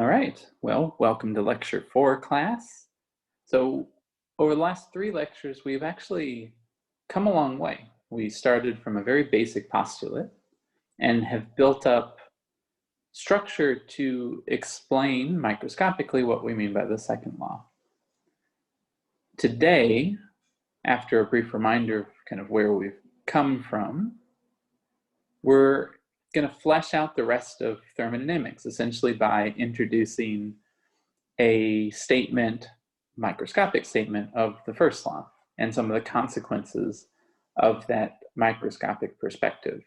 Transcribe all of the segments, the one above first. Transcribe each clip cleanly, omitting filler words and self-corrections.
All right, well, welcome to Lecture 4 class. So over the last 3 lectures, we've actually come a long way. We started from a very basic postulate and have built up structure to explain microscopically what we mean by the second law. Today, after a brief reminder of kind of where we've come from, we're going to flesh out the rest of thermodynamics, essentially by introducing a statement, microscopic statement of the first law and some of the consequences of that microscopic perspective.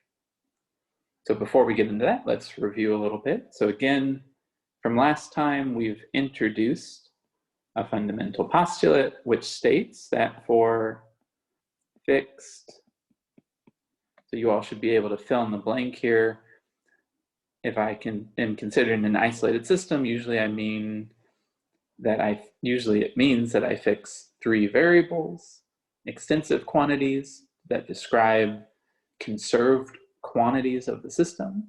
So before we get into that, let's review a little bit. So again, from last time, we've introduced a fundamental postulate which states that for fixed, so you all should be able to fill in the blank here. If I am considering an isolated system, usually it means that I fix 3 variables, extensive quantities that describe conserved quantities of the system,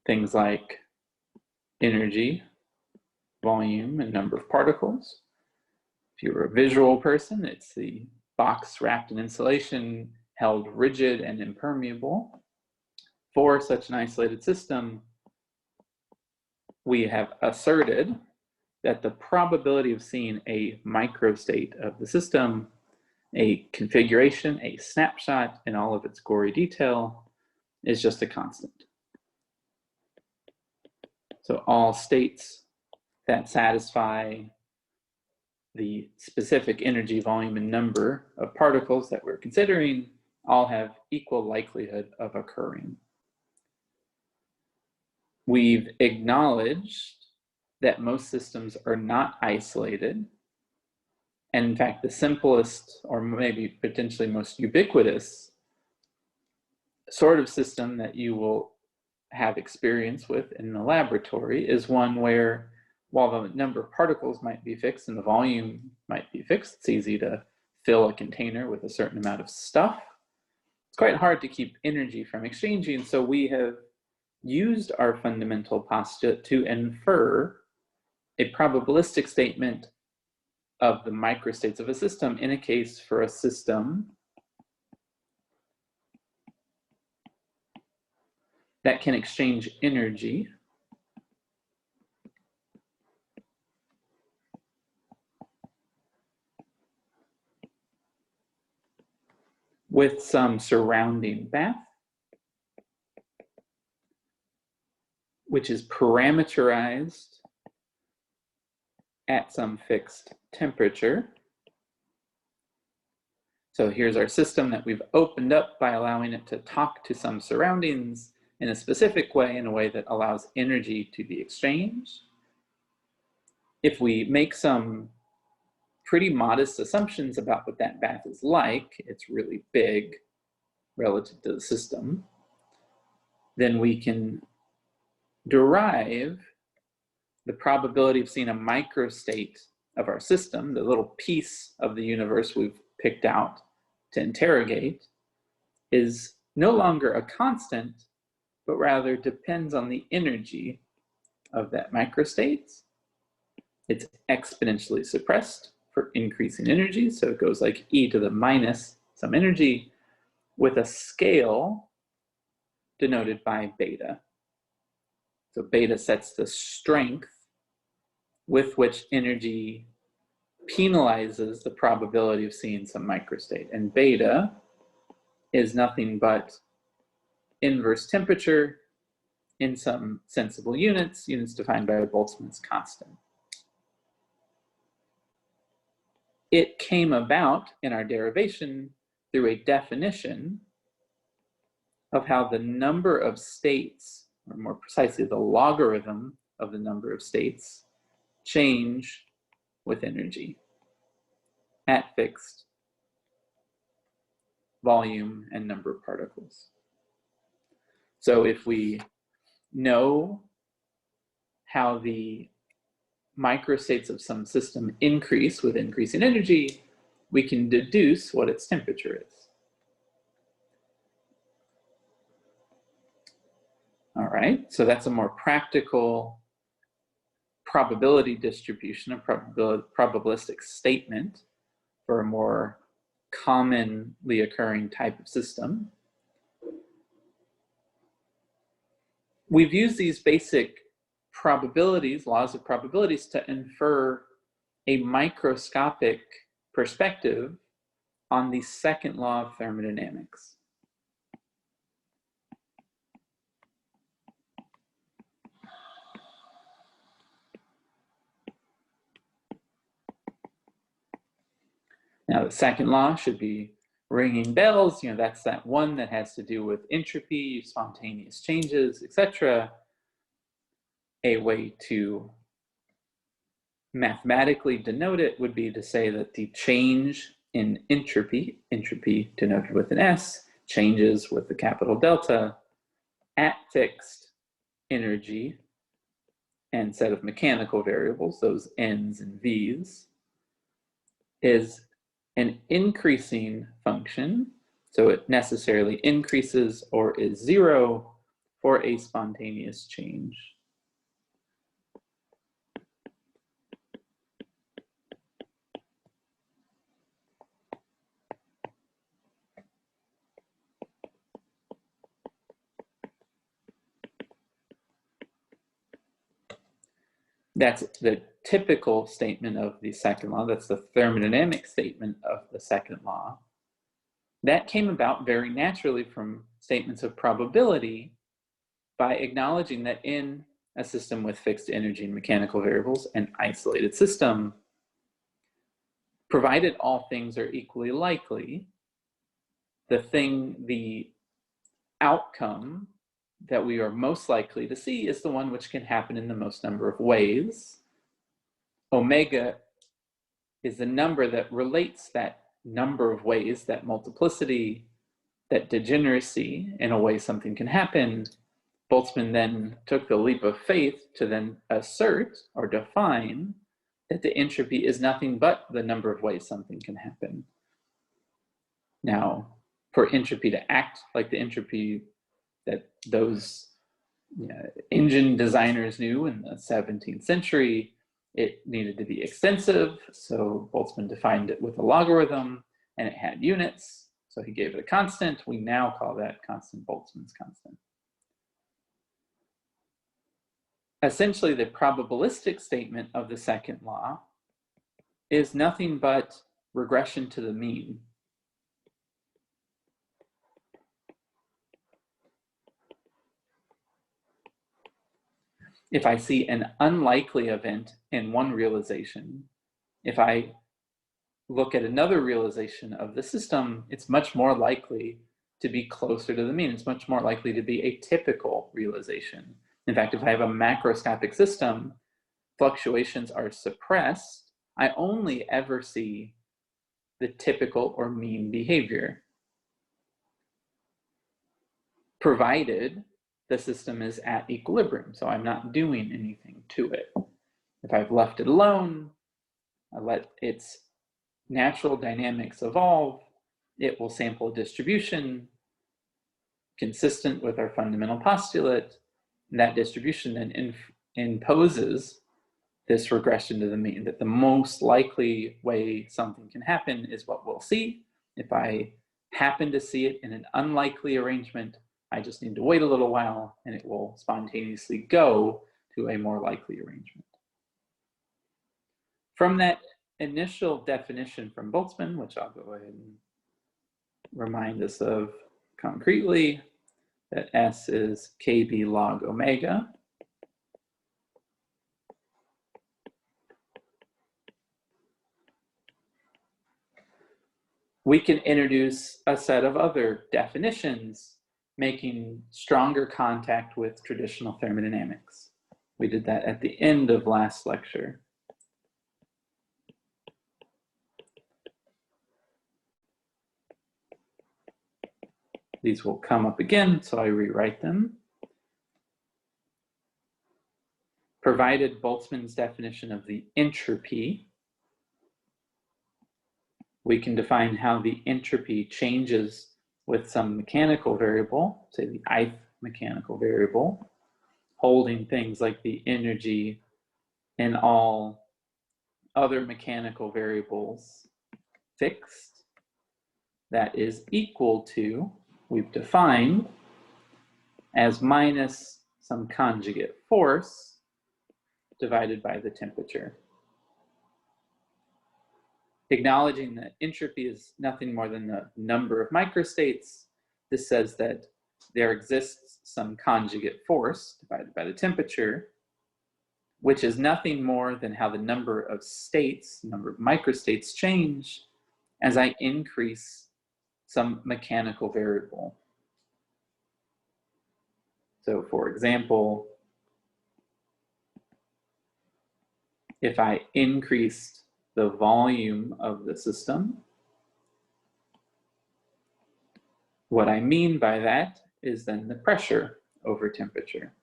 things like energy, volume, and number of particles. If you're a visual person, it's the box wrapped in insulation, held rigid and impermeable. For such an isolated system, we have asserted that the probability of seeing a microstate of the system, a configuration, a snapshot in all of its gory detail, is just a constant. So all states that satisfy the specific energy, volume, and number of particles that we're considering all have equal likelihood of occurring. We've acknowledged that most systems are not isolated. And in fact, the simplest, or maybe potentially most ubiquitous sort of system that you will have experience with in the laboratory is one where, while the number of particles might be fixed and the volume might be fixed, it's easy to fill a container with a certain amount of stuff. It's quite hard to keep energy from exchanging, so we have used our fundamental postulate to infer a probabilistic statement of the microstates of a system in a case for a system that can exchange energy with some surrounding bath, which is parameterized at some fixed temperature. So here's our system that we've opened up by allowing it to talk to some surroundings in a specific way, in a way that allows energy to be exchanged. If we make some pretty modest assumptions about what that bath is like, it's really big relative to the system, then we can derive the probability of seeing a microstate of our system, the little piece of the universe we've picked out to interrogate, is no longer a constant, but rather depends on the energy of that microstate. It's exponentially suppressed for increasing energy, so it goes like e to the minus some energy with a scale denoted by beta. So beta sets the strength with which energy penalizes the probability of seeing some microstate. And beta is nothing but inverse temperature in some sensible units defined by Boltzmann's constant. It came about in our derivation through a definition of how the number of states, or more precisely, the logarithm of the number of states, change with energy at fixed volume and number of particles. So if we know how the microstates of some system increase with increasing energy, we can deduce what its temperature is. All right, so that's a more practical probability distribution, a probabilistic statement for a more commonly occurring type of system. We've used these basic probabilities, laws of probabilities, to infer a microscopic perspective on the second law of thermodynamics. Now, the second law should be ringing bells. You know, that's that one that has to do with entropy, spontaneous changes, etc. A way to mathematically denote it would be to say that the change in entropy, entropy denoted with an S, changes with the capital delta at fixed energy and set of mechanical variables, those N's and V's, is an increasing function, so it necessarily increases or is zero for a spontaneous change. That's the typical statement of the second law. That's the thermodynamic statement of the second law. That came about very naturally from statements of probability by acknowledging that in a system with fixed energy and mechanical variables, an isolated system, provided all things are equally likely, the outcome that we are most likely to see is the one which can happen in the most number of ways. Omega is the number that relates that number of ways, that multiplicity, that degeneracy, in a way something can happen. Boltzmann then took the leap of faith to then assert or define that the entropy is nothing but the number of ways something can happen. Now, for entropy to act like the entropy that those engine designers knew in the 17th century, it needed to be extensive, so Boltzmann defined it with a logarithm, and it had units, so he gave it a constant. We now call that constant Boltzmann's constant. Essentially, the probabilistic statement of the second law is nothing but regression to the mean. If I see an unlikely event in one realization, if I look at another realization of the system, it's much more likely to be closer to the mean. It's much more likely to be a typical realization. In fact, if I have a macroscopic system, fluctuations are suppressed, I only ever see the typical or mean behavior, provided the system is at equilibrium, so I'm not doing anything to it. If I've left it alone, I let its natural dynamics evolve, it will sample a distribution consistent with our fundamental postulate. That distribution then imposes this regression to the mean, that the most likely way something can happen is what we'll see. If I happen to see it in an unlikely arrangement, I just need to wait a little while and it will spontaneously go to a more likely arrangement. From that initial definition from Boltzmann, which I'll go ahead and remind us of concretely, that S is KB log omega. We can introduce a set of other definitions making stronger contact with traditional thermodynamics. We did that at the end of last lecture. These will come up again, so I rewrite them. Provided Boltzmann's definition of the entropy, we can define how the entropy changes with some mechanical variable, say the ith mechanical variable, holding things like the energy and all other mechanical variables fixed, that is equal to, we've defined, as minus some conjugate force divided by the temperature. Acknowledging that entropy is nothing more than the number of microstates, this says that there exists some conjugate force divided by the temperature, which is nothing more than how the number of states, number of microstates change as I increase some mechanical variable. So for example, if I increased the volume of the system, what I mean by that is then the pressure over temperature.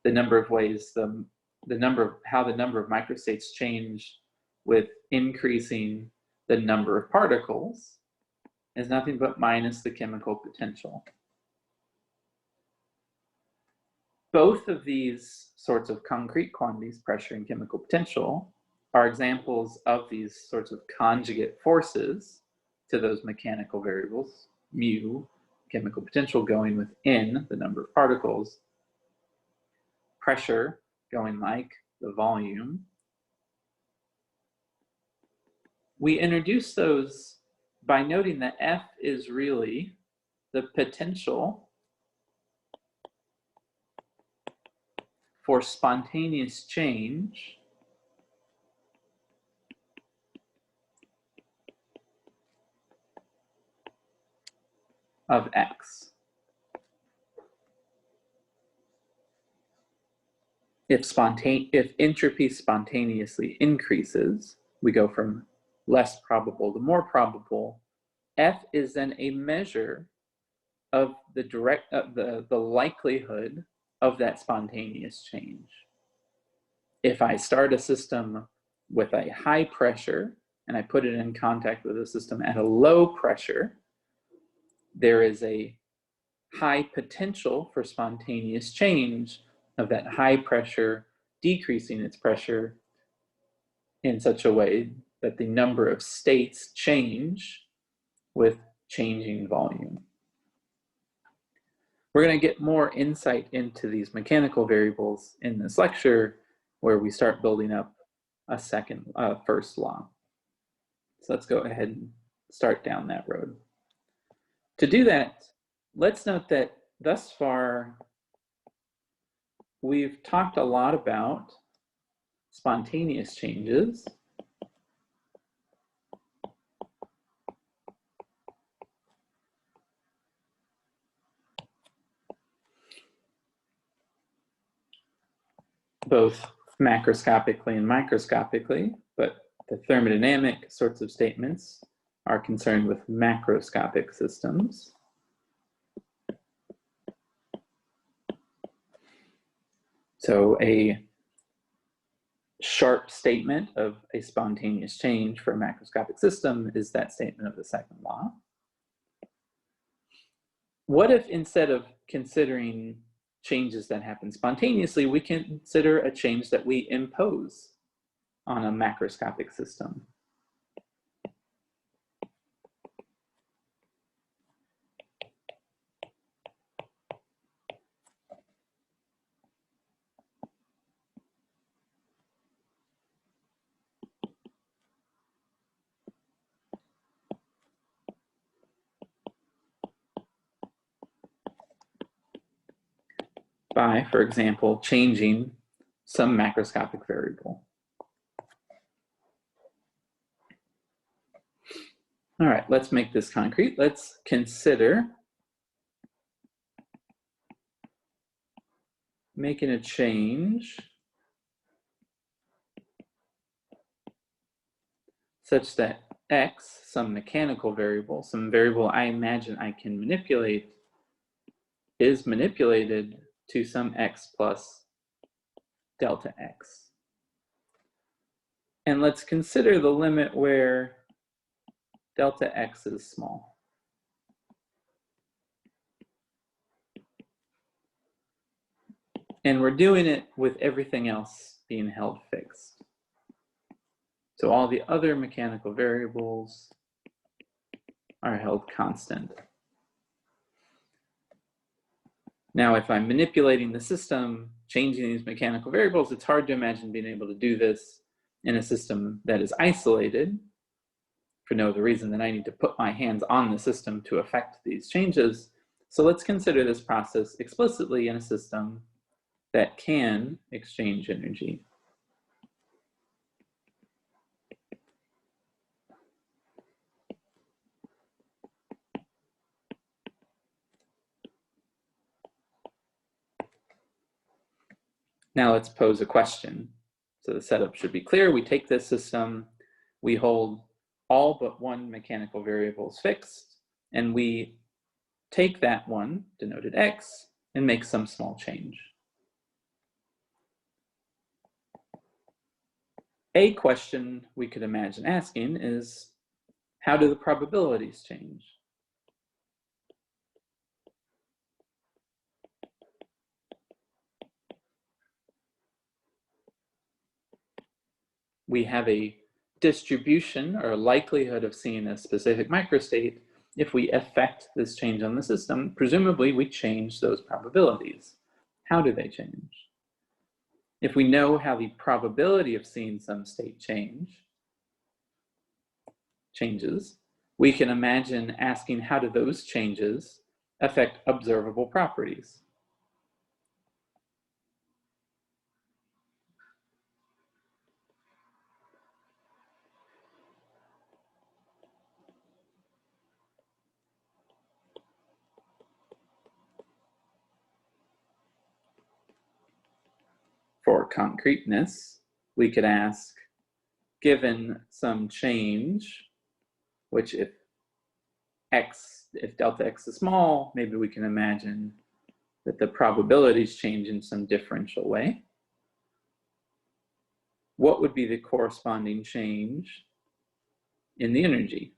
The number of ways, how the number of microstates change with increasing the number of particles is nothing but minus the chemical potential. Both of these sorts of concrete quantities, pressure and chemical potential, are examples of these sorts of conjugate forces to those mechanical variables, mu, chemical potential going within the number of particles, pressure going like the volume. We introduce those by noting that F is really the potential for spontaneous change of X. If entropy spontaneously increases, we go from less probable to more probable. F is then a measure of the likelihood of that spontaneous change. If I start a system with a high pressure and I put it in contact with a system at a low pressure, there is a high potential for spontaneous change of that high pressure decreasing its pressure in such a way that the number of states change with changing volume. We're going to get more insight into these mechanical variables in this lecture, where we start building up a first law. So let's go ahead and start down that road. To do that, let's note that thus far, we've talked a lot about spontaneous changes. Both macroscopically and microscopically, but the thermodynamic sorts of statements are concerned with macroscopic systems. So a sharp statement of a spontaneous change for a macroscopic system is that statement of the second law. What if instead of considering changes that happen spontaneously, we consider a change that we impose on a macroscopic system? By, for example, changing some macroscopic variable. All right, let's make this concrete. Let's consider making a change such that X, some mechanical variable, some variable I imagine I can manipulate, is manipulated to some X plus delta X. And let's consider the limit where delta X is small. And we're doing it with everything else being held fixed. So all the other mechanical variables are held constant. Now, if I'm manipulating the system, changing these mechanical variables, it's hard to imagine being able to do this in a system that is isolated for no other reason than I need to put my hands on the system to affect these changes. So let's consider this process explicitly in a system that can exchange energy. Now let's pose a question. So the setup should be clear. We take this system, we hold all but one mechanical variable is fixed, and we take that one, denoted x, and make some small change. A question we could imagine asking is, how do the probabilities change? We have a distribution or likelihood of seeing a specific microstate. If we affect this change on the system, presumably we change those probabilities. How do they change? If we know how the probability of seeing some state changes, we can imagine asking how do those changes affect observable properties. For concreteness, we could ask, given some change, which if delta x is small, maybe we can imagine that the probabilities change in some differential way. What would be the corresponding change in the energy?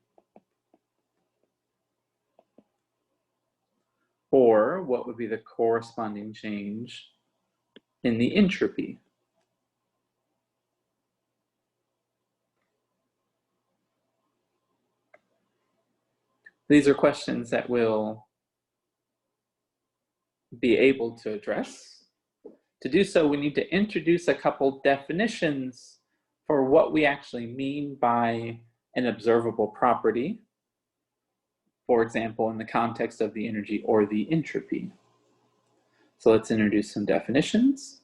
Or what would be the corresponding change in the entropy? These are questions that we'll be able to address. To do so, we need to introduce a couple definitions for what we actually mean by an observable property, for example, in the context of the energy or the entropy. So let's introduce some definitions.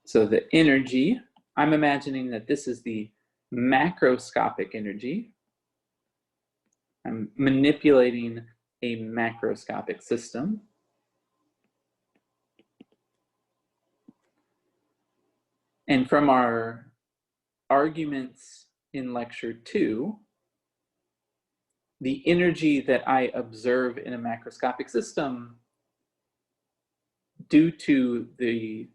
So the energy, I'm imagining that this is the macroscopic energy. I'm manipulating a macroscopic system. And from our arguments in lecture 2, the energy that I observe in a macroscopic system, due to the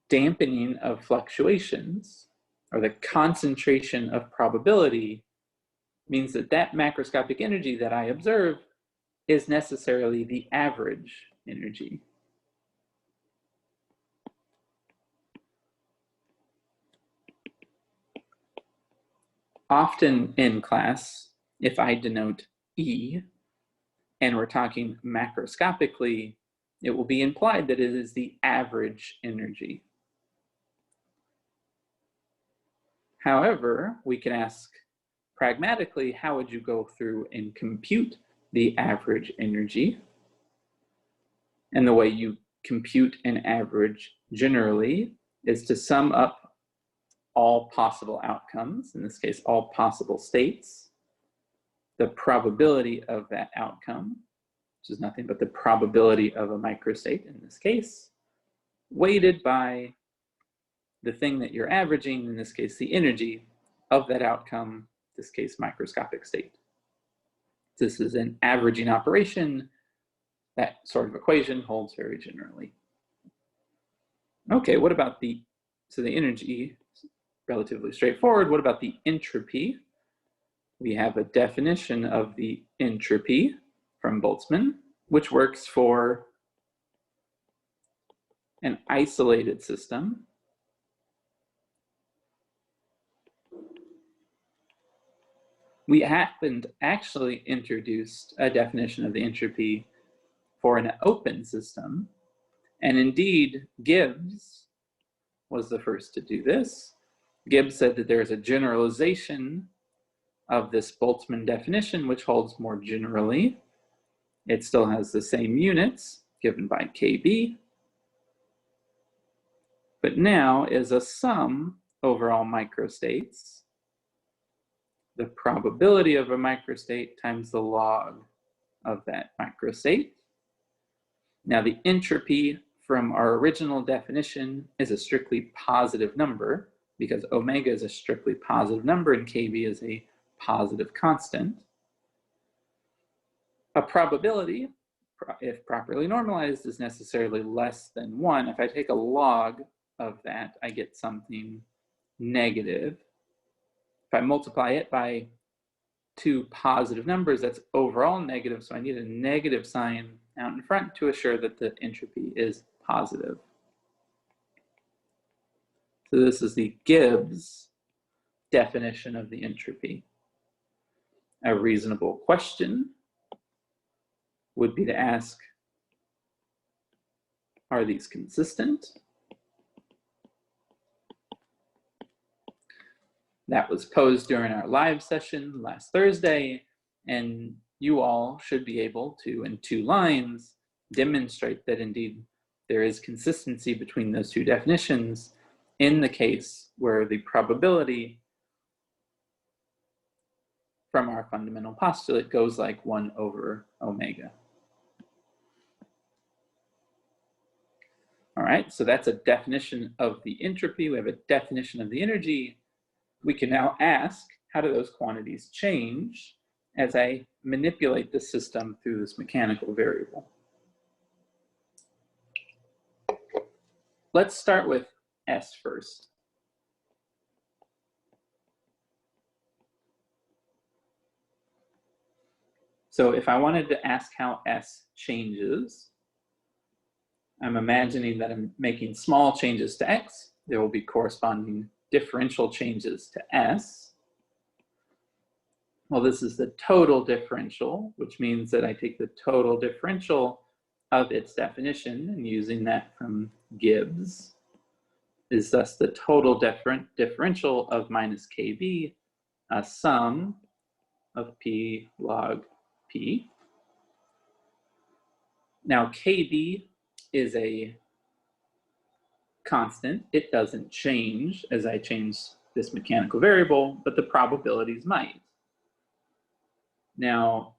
dampening of fluctuations, or the concentration of probability, means that that macroscopic energy that I observe is necessarily the average energy. Often in class, if I denote E, and we're talking macroscopically, it will be implied that it is the average energy. However, we can ask pragmatically, how would you go through and compute the average energy? And the way you compute an average generally is to sum up all possible outcomes, in this case, all possible states, the probability of that outcome, which is nothing but the probability of a microstate in this case, weighted by the thing that you're averaging, in this case, the energy of that outcome, this case, microscopic state. This is an averaging operation. That sort of equation holds very generally. Okay, what about the energy, relatively straightforward. What about the entropy? We have a definition of the entropy from Boltzmann, which works for an isolated system. We haven't actually introduced a definition of the entropy for an open system. And indeed, Gibbs was the first to do this. Gibbs said that there is a generalization of this Boltzmann definition, which holds more generally. It still has the same units given by KB, but now is a sum over all microstates, the probability of a microstate times the log of that microstate. Now the entropy from our original definition is a strictly positive number because omega is a strictly positive number and KB is a positive constant. A probability, if properly normalized, is necessarily less than 1. If I take a log of that, I get something negative. If I multiply it by two positive numbers, that's overall negative, so I need a negative sign out in front to assure that the entropy is positive. So this is the Gibbs definition of the entropy. A reasonable question would be to ask, are these consistent? That was posed during our live session last Thursday, and you all should be able to, in 2 lines, demonstrate that indeed there is consistency between those 2 definitions in the case where the probability from our fundamental postulate goes like 1 over omega. All right, so that's a definition of the entropy. We have a definition of the energy. We can now ask, how do those quantities change as I manipulate the system through this mechanical variable? Let's start with S first. So if I wanted to ask how S changes, I'm imagining that I'm making small changes to X. There will be corresponding differential changes to S. Well, this is the total differential, which means that I take the total differential of its definition, and using that from Gibbs is thus the total differential of minus KB, a sum of P log P. Now KB is a constant. It doesn't change as I change this mechanical variable, but the probabilities might. Now,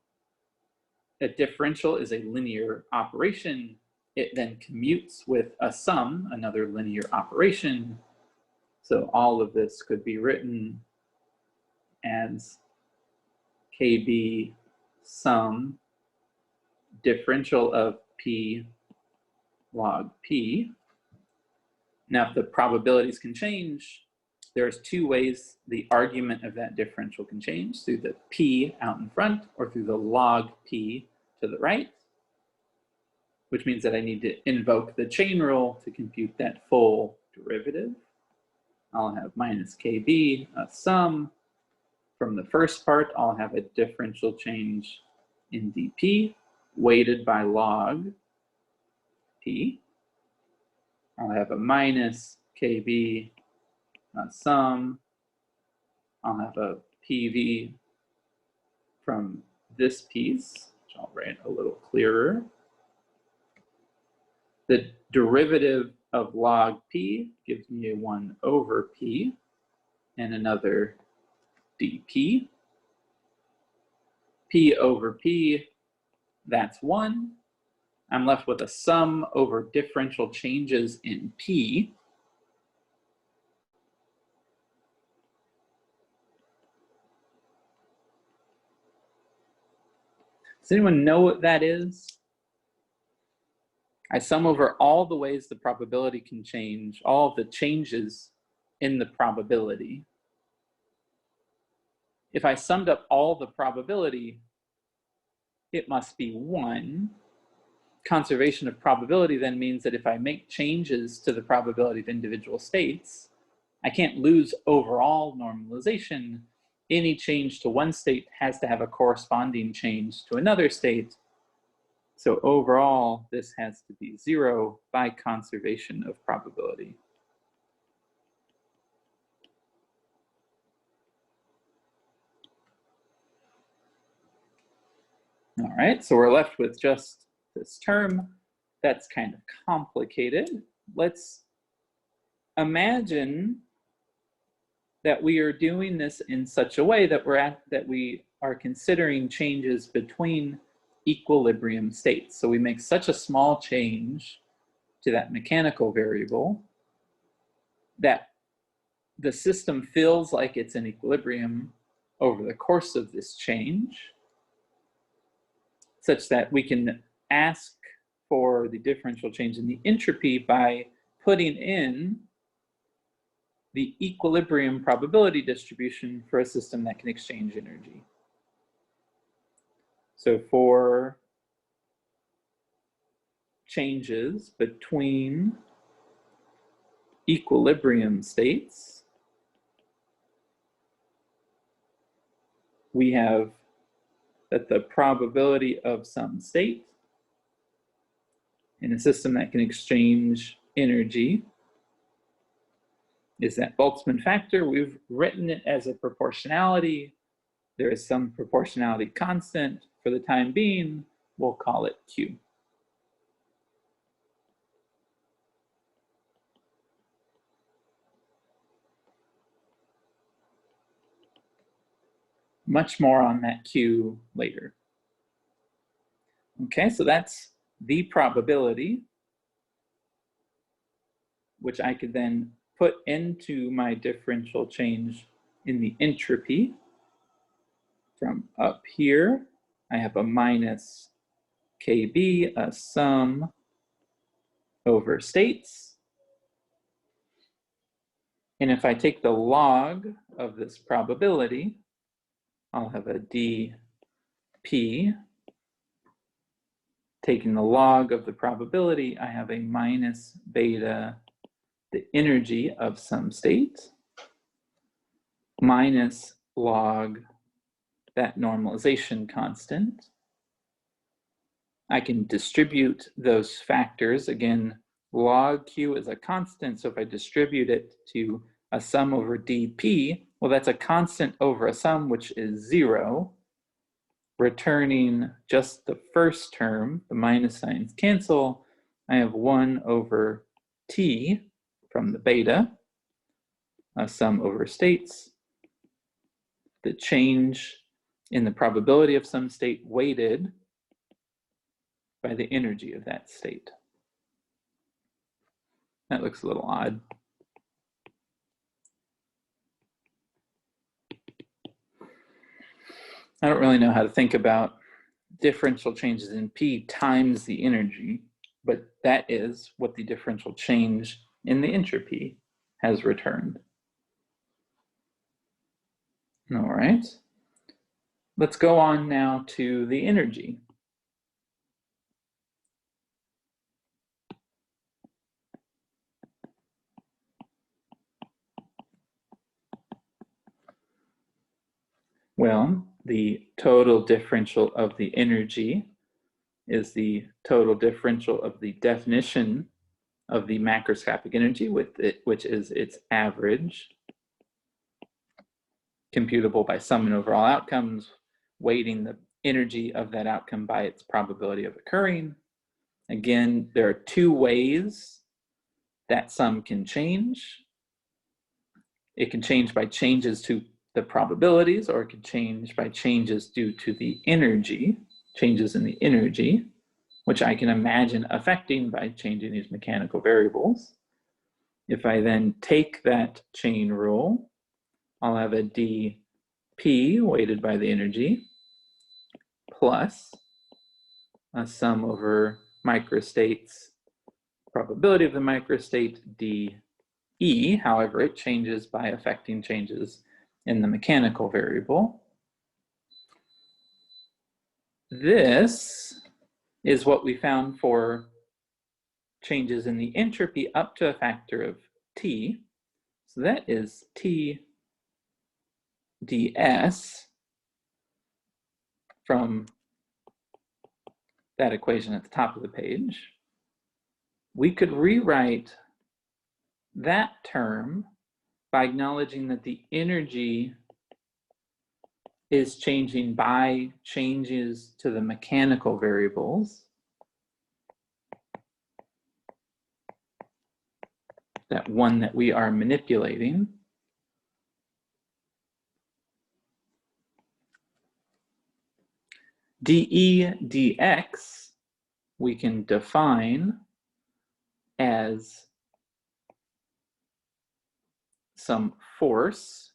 a differential is a linear operation. It then commutes with a sum, another linear operation. So all of this could be written as KB sum differential of P log P. Now, if the probabilities can change, there's 2 ways the argument of that differential can change, through the P out in front or through the log P to the right, which means that I need to invoke the chain rule to compute that full derivative. I'll have minus KB, a sum. From the first part, I'll have a differential change in dP, weighted by log P. I'll have a minus KB, a sum. I'll have a PV from this piece, which I'll write a little clearer. The derivative of log P gives me a 1 over P and another dP. P over P, that's 1. I'm left with a sum over differential changes in P. Does anyone know what that is? I sum over all the ways the probability can change, all of the changes in the probability. If I summed up all the probability, it must be 1. Conservation of probability then means that if I make changes to the probability of individual states, I can't lose overall normalization. Any change to one state has to have a corresponding change to another state. So overall, this has to be 0 by conservation of probability. All right, so we're left with just this term. That's kind of complicated. Let's imagine that we are doing this in such a way that we are considering changes between equilibrium states. So we make such a small change to that mechanical variable that the system feels like it's in equilibrium over the course of this change, such that we can ask for the differential change in the entropy by putting in the equilibrium probability distribution for a system that can exchange energy. So for changes between equilibrium states, we have that the probability of some state in a system that can exchange energy is that Boltzmann factor. We've written it as a proportionality. There is some proportionality constant. For the time being, we'll call it Q. Much more on that Q later. Okay, so that's the probability, which I could then put into my differential change in the entropy. From up here, I have a minus KB, a sum over states. And if I take the log of this probability, I'll have a dP. Taking the log of the probability, I have a minus beta, the energy of some state, minus log that normalization constant. I can distribute those factors. Again, log Q is a constant, so if I distribute it to a sum over dP, well, that's a constant over a sum, which is 0, returning just the first term. The minus signs cancel. I have 1 over T from the beta, a sum over states, the change in the probability of some state weighted by the energy of that state. That looks a little odd. I don't really know how to think about differential changes in P times the energy, but that is what the differential change in the entropy has returned. All right. Let's go on now to the energy. Well, the total differential of the energy is the total differential of the definition of the macroscopic energy, which is its average, computable by sum and overall outcomes, weighting the energy of that outcome by its probability of occurring. Again, there are 2 ways that sum can change. It can change by changes to the probabilities, or it can change by changes due to the energy, changes in the energy, which I can imagine affecting by changing these mechanical variables. If I then take that chain rule, I'll have a dP weighted by the energy plus a sum over microstates, probability of the microstate dE. However, it changes by affecting changes in the mechanical variable. this is what we found for changes in the entropy up to a factor of T. So that is T ds from that equation at the top of the page. We could rewrite that term by acknowledging that the energy is changing by changes to the mechanical variables. That one that we are manipulating. dE dx we can define as some force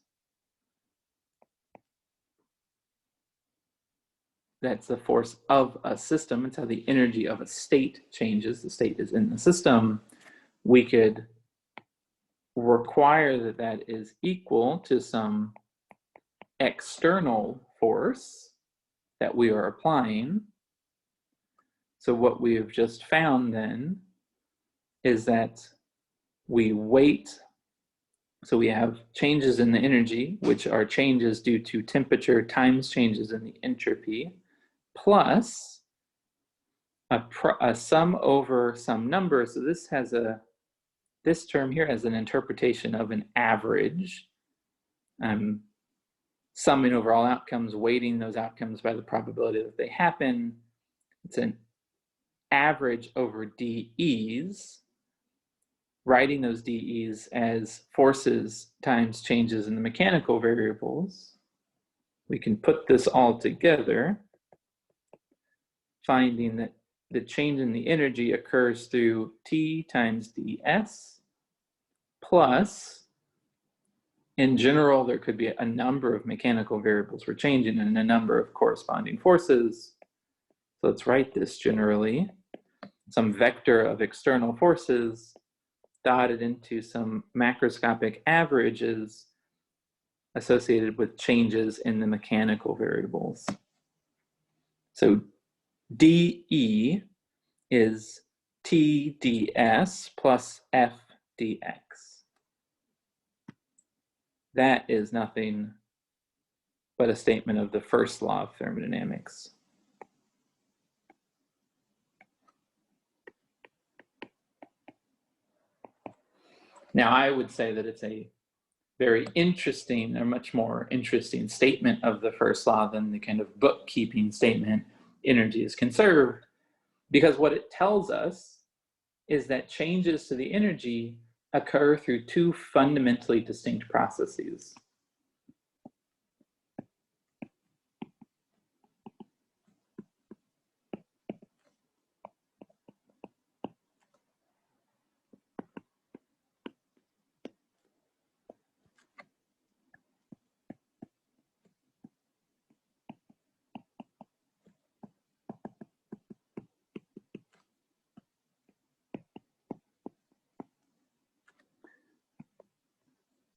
that's the force of a system. It's how the energy of a state changes. The state is in the system. We could require that that is equal to some external force that we are applying. So what we have just found then is that we weight, so we have changes in the energy, which are changes due to temperature times changes in the entropy, plus a sum over some number. So this has this term here has an interpretation of an average. Summing over all outcomes, weighting those outcomes by the probability that they happen. It's an average over dEs, writing those dEs as forces times changes in the mechanical variables. We can put this all together, finding that the change in the energy occurs through T times ds, plus, in general, there could be a number of mechanical variables we're changing and a number of corresponding forces. So let's write this generally. Some vector of external forces dotted into some macroscopic averages associated with changes in the mechanical variables. So dE is T ds plus F dx. That is nothing but a statement of the first law of thermodynamics. Now, I would say that it's a very interesting, or much more interesting statement of the first law than the kind of bookkeeping statement, energy is conserved, because what it tells us is that changes to the energy occur through two fundamentally distinct processes.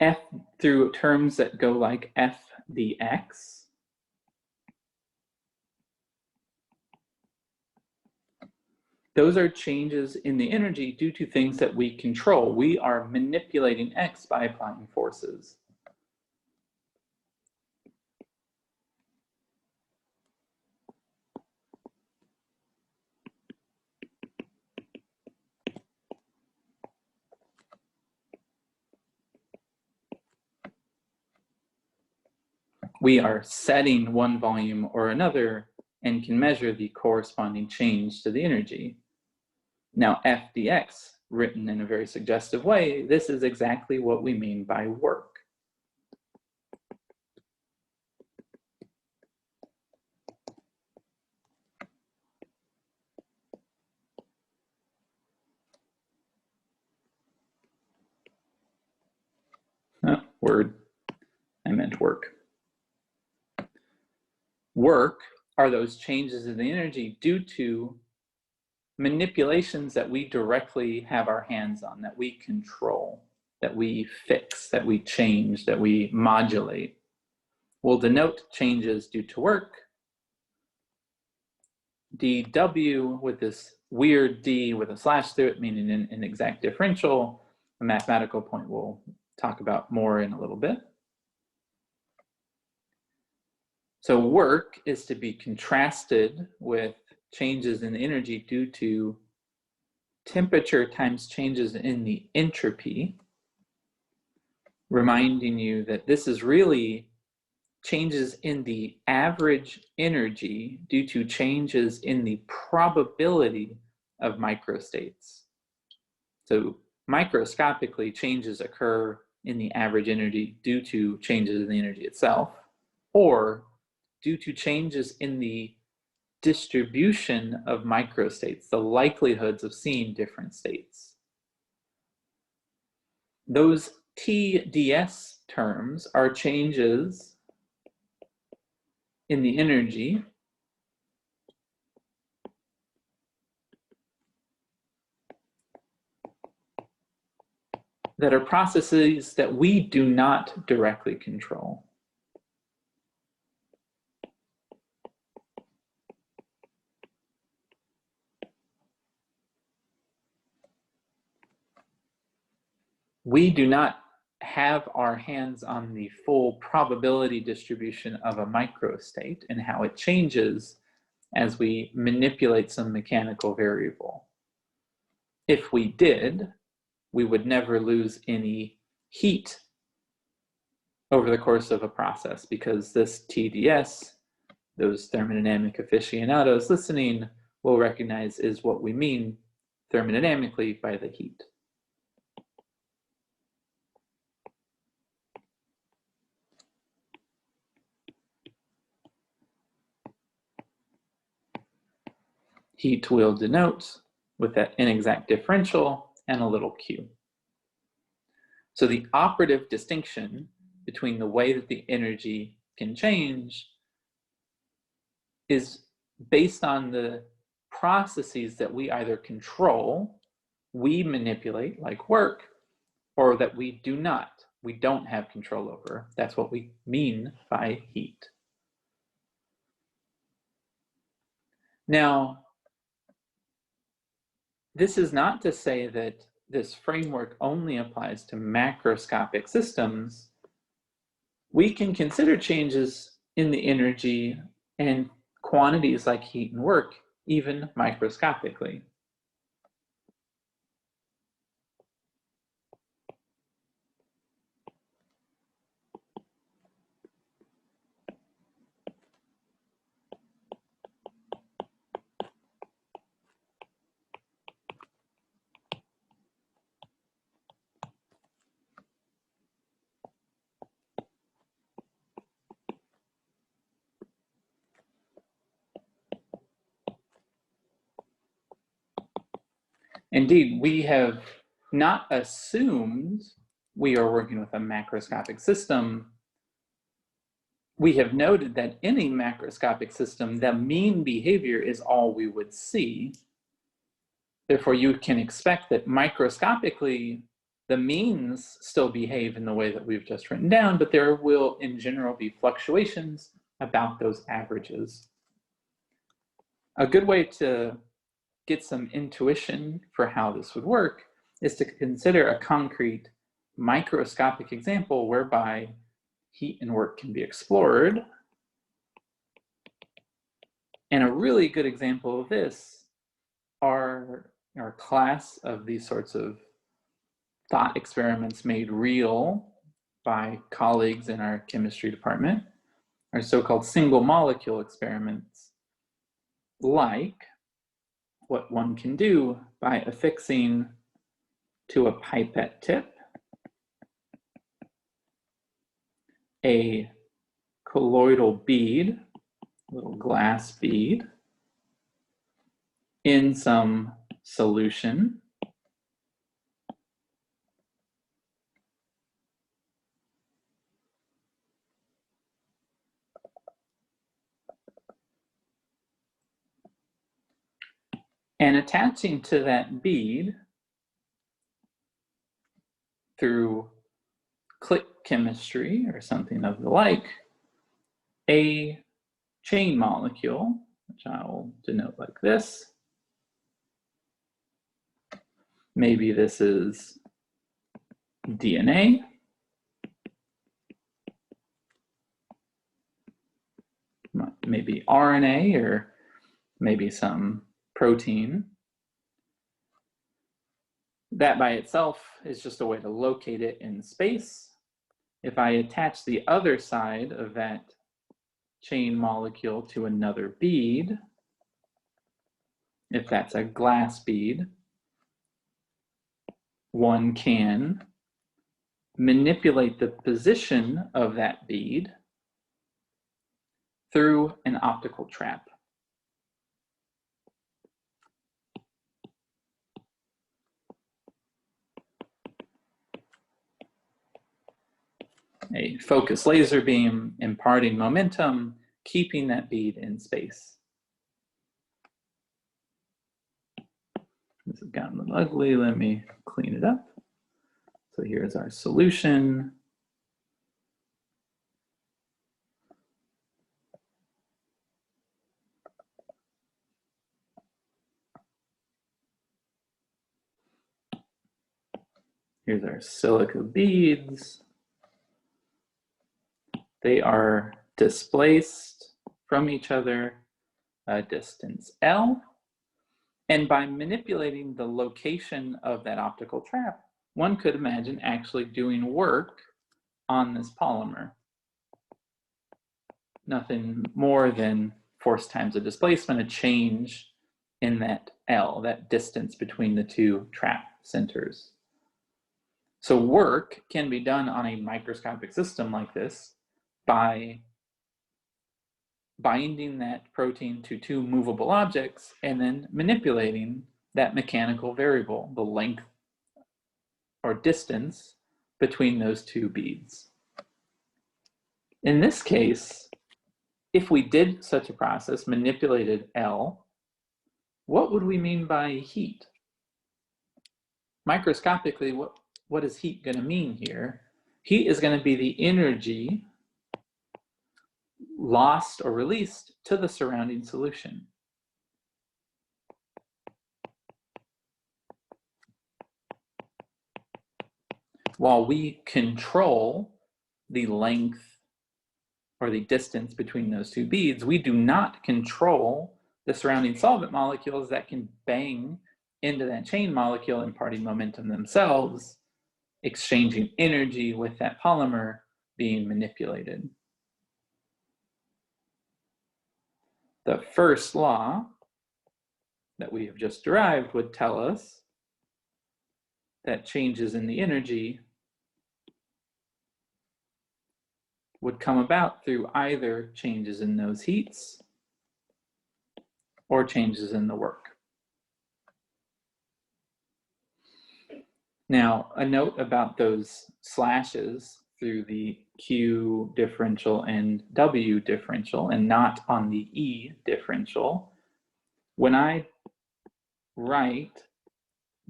F through terms that go like F dx. Those are changes in the energy due to things that we control. We are manipulating X by applying forces. We are setting one volume or another and can measure the corresponding change to the energy. Now, F dx, written in a very suggestive way, this is exactly what we mean by work. Word, I meant work. Work are those changes in the energy due to manipulations that we directly have our hands on, that we control, that we fix, that we change, that we modulate. We'll denote changes due to work dw with this weird d with a slash through it, meaning an exact differential, a mathematical point we'll talk about more in a little bit. So work is to be contrasted with changes in energy due to temperature times changes in the entropy, reminding you that this is really changes in the average energy due to changes in the probability of microstates. So microscopically, changes occur in the average energy due to changes in the energy itself, or due to changes in the distribution of microstates, the likelihoods of seeing different states. Those TDS terms are changes in the energy that are processes that we do not directly control. We do not have our hands on the full probability distribution of a microstate and how it changes as we manipulate some mechanical variable. If we did, we would never lose any heat over the course of a process, because this TDS, those thermodynamic aficionados listening will recognize, is what we mean thermodynamically by the heat. Heat will denote with that inexact differential and a little q. So the operative distinction between the way that the energy can change is based on the processes that we either control, we manipulate, like work, or that we do not, we don't have control over. That's what we mean by heat. Now, this is not to say that this framework only applies to macroscopic systems. We can consider changes in the energy and quantities like heat and work, even microscopically. Indeed, we have not assumed we are working with a macroscopic system. We have noted that in a macroscopic system, the mean behavior is all we would see. Therefore, you can expect that microscopically, the means still behave in the way that we've just written down, but there will, in general, be fluctuations about those averages. A good way to get some intuition for how this would work is to consider a concrete microscopic example whereby heat and work can be explored. And a really good example of this are our class of these sorts of thought experiments made real by colleagues in our chemistry department, our so-called single molecule experiments, like what one can do by affixing to a pipette tip a colloidal bead, a little glass bead, in some solution. And attaching to that bead through click chemistry or something of the like, a chain molecule, which I'll denote like this. Maybe this is DNA. Maybe RNA, or maybe some protein. That by itself is just a way to locate it in space. If I attach the other side of that chain molecule to another bead, if that's a glass bead, one can manipulate the position of that bead through an optical trap. A focused laser beam imparting momentum, keeping that bead in space. This has gotten a little ugly. Let me clean it up. So here's our solution. Here's our silica beads. They are displaced from each other a distance L. And by manipulating the location of that optical trap, one could imagine actually doing work on this polymer. Nothing more than force times a displacement, a change in that L, that distance between the two trap centers. So work can be done on a microscopic system like this by binding that protein to two movable objects and then manipulating that mechanical variable, the length or distance between those two beads. In this case, if we did such a process, manipulated L, what would we mean by heat? Microscopically, what is heat going to mean here? Heat is going to be the energy lost or released to the surrounding solution. While we control the length or the distance between those two beads, we do not control the surrounding solvent molecules that can bang into that chain molecule, imparting momentum themselves, exchanging energy with that polymer being manipulated. The first law that we have just derived would tell us that changes in the energy would come about through either changes in those heats or changes in the work. Now, a note about those slashes through the Q differential and W differential and not on the E differential. When I write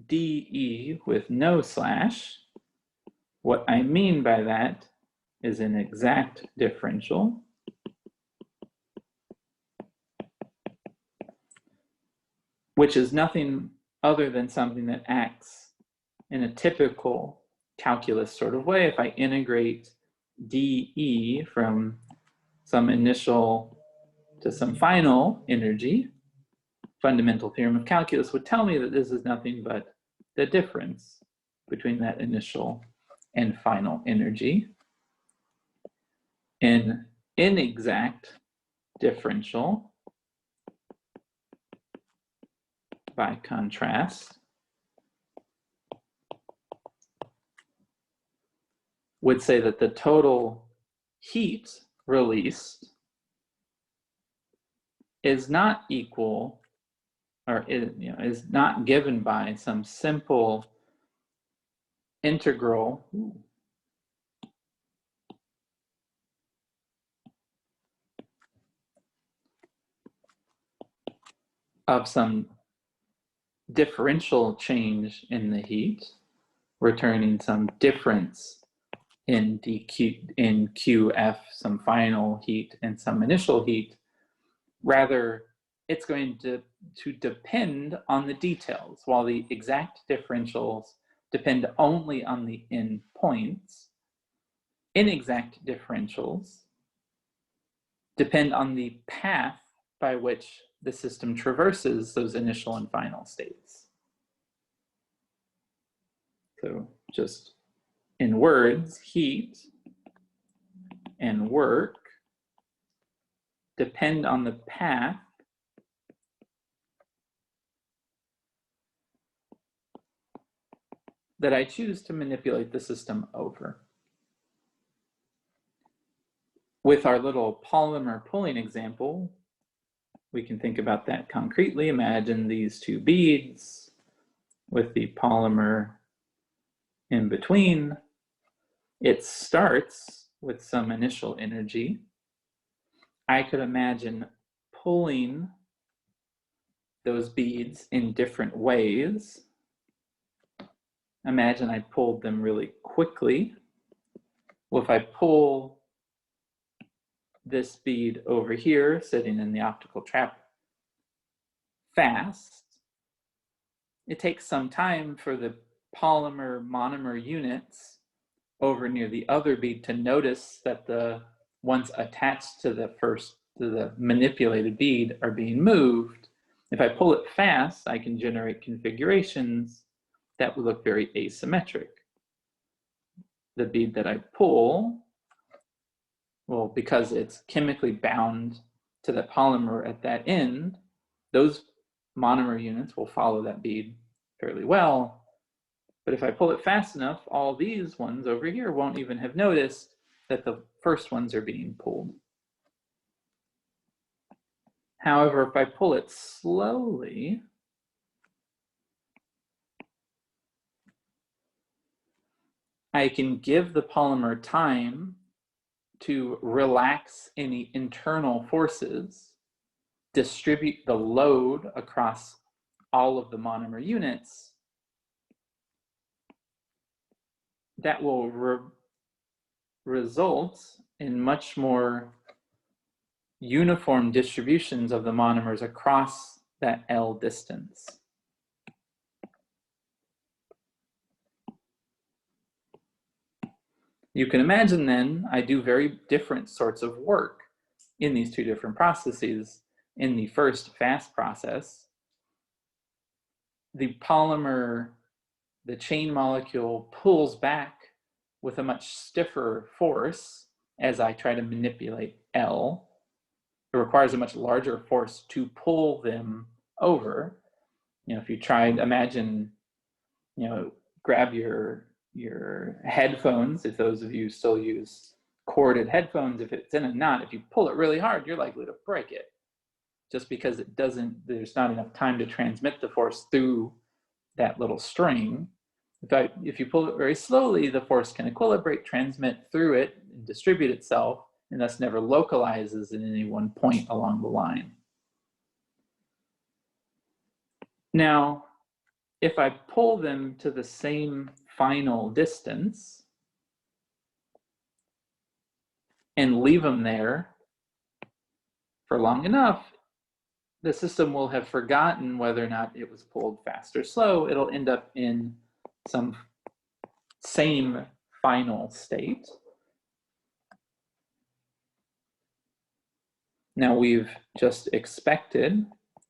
dE with no slash, what I mean by that is an exact differential. Which is nothing other than something that acts in a typical calculus sort of way. If I integrate dE from some initial to some final energy, fundamental theorem of calculus would tell me that this is nothing but the difference between that initial and final energy. An inexact differential, by contrast, would say that the total heat released is not equal, or is not given by some simple integral of some differential change in the heat, returning some difference in QF, some final heat and some initial heat. Rather, it's going to depend on the details, while the exact differentials depend only on the endpoints. Inexact differentials depend on the path by which the system traverses those initial and final states. So just in words, heat and work depend on the path that I choose to manipulate the system over. With our little polymer pulling example, we can think about that concretely. Imagine these two beads with the polymer in between. It starts with some initial energy. I could imagine pulling those beads in different ways. Imagine I pulled them really quickly. Well, if I pull this bead over here, sitting in the optical trap, fast, it takes some time for the polymer monomer units over near the other bead to notice that the ones attached to the manipulated bead are being moved. If I pull it fast, I can generate configurations that would look very asymmetric. The bead that I pull, well, because it's chemically bound to the polymer at that end, those monomer units will follow that bead fairly well. But if I pull it fast enough, all these ones over here won't even have noticed that the first ones are being pulled. However, if I pull it slowly, I can give the polymer time to relax any internal forces, distribute the load across all of the monomer units. That will result in much more uniform distributions of the monomers across that L distance. You can imagine then I do very different sorts of work in these two different processes. In the first fast process, the polymer, the chain molecule, pulls back with a much stiffer force as I try to manipulate L. It requires a much larger force to pull them over. You know, if you tried, imagine, you know, grab your headphones, if those of you still use corded headphones, if it's in a knot, if you pull it really hard, you're likely to break it, just because there's not enough time to transmit the force through that little string. If you pull it very slowly, the force can equilibrate, transmit through it, and distribute itself, and thus never localizes in any one point along the line. Now, if I pull them to the same final distance and leave them there for long enough, the system will have forgotten whether or not it was pulled fast or slow. It'll end up in some same final state. Now we've just expected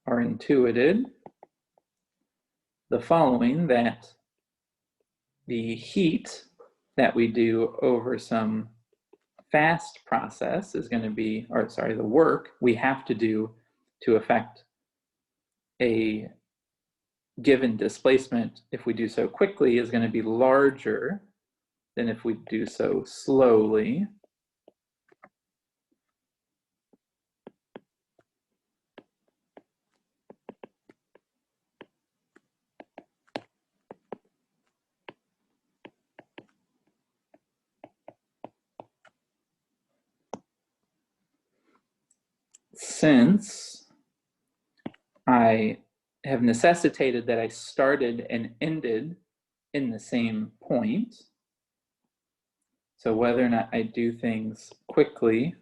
or intuited the following, that the heat that we do over some fast process is going to be, or sorry, the work we have to do to affect a given displacement, if we do so quickly, is going to be larger than if we do so slowly. Since I have necessitated that I started and ended in the same point, so whether or not I do things quickly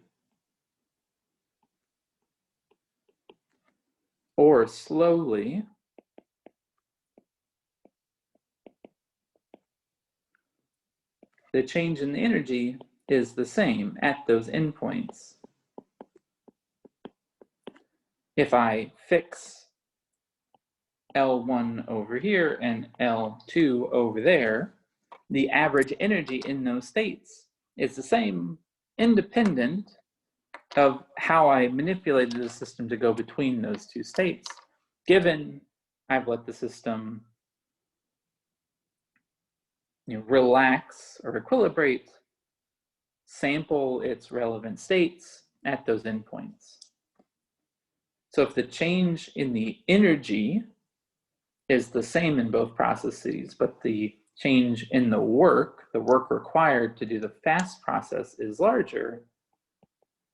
or slowly, the change in the energy is the same at those endpoints. If I fix L1 over here and L2 over there, the average energy in those states is the same, independent of how I manipulated the system to go between those two states, given I've let the system relax or equilibrate, sample its relevant states at those endpoints. So if the change in the energy is the same in both processes, but the change in the work required to do the fast process is larger,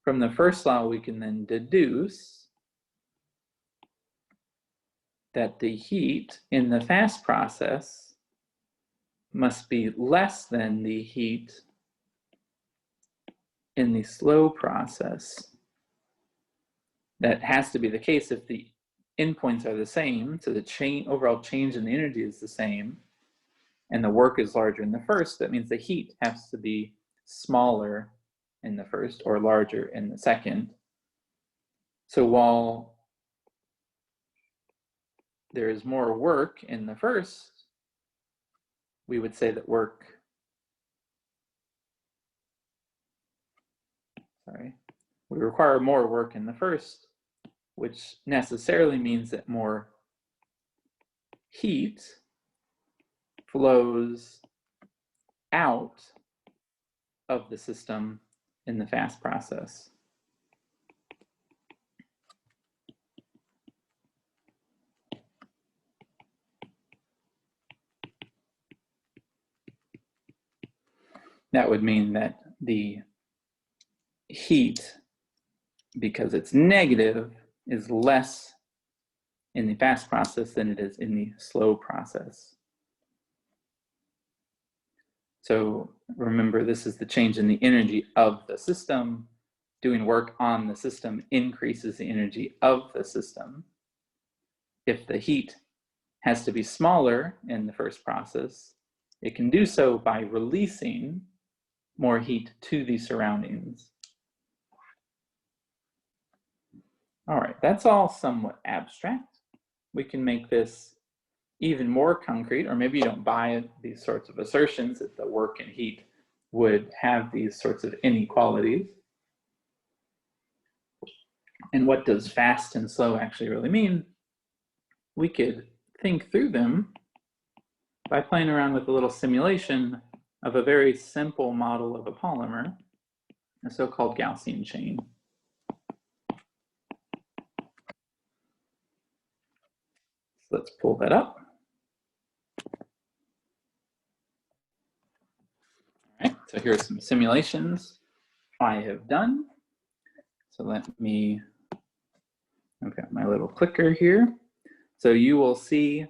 from the first law we can then deduce that the heat in the fast process must be less than the heat in the slow process. That has to be the case if the endpoints are the same, so the overall change in the energy is the same, and the work is larger in the first. That means the heat has to be smaller in the first or larger in the second. So while there is more work in the first, we would say that we require more work in the first, which necessarily means that more heat flows out of the system in the fast process. That would mean that the heat, because it's negative, is less in the fast process than it is in the slow process. So remember, this is the change in the energy of the system. Doing work on the system increases the energy of the system. If the heat has to be smaller in the first process, it can do so by releasing more heat to the surroundings. All right, that's all somewhat abstract. We can make this even more concrete, or maybe you don't buy these sorts of assertions that the work and heat would have these sorts of inequalities. And what does fast and slow actually really mean? We could think through them by playing around with a little simulation of a very simple model of a polymer, a so-called Gaussian chain. So let's pull that up. All right, so here are some simulations I have done. So let me, I've got my little clicker here. So you will see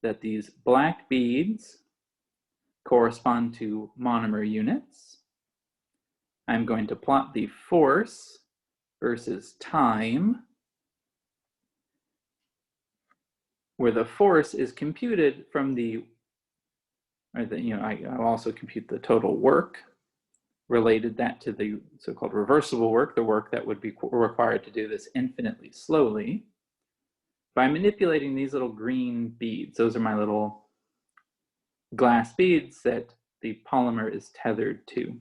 that these black beads correspond to monomer units. I'm going to plot the force versus time, where the force is computed from I'll also compute the total work, related that to the so-called reversible work, the work that would be required to do this infinitely slowly, by manipulating these little green beads. Those are my little glass beads that the polymer is tethered to.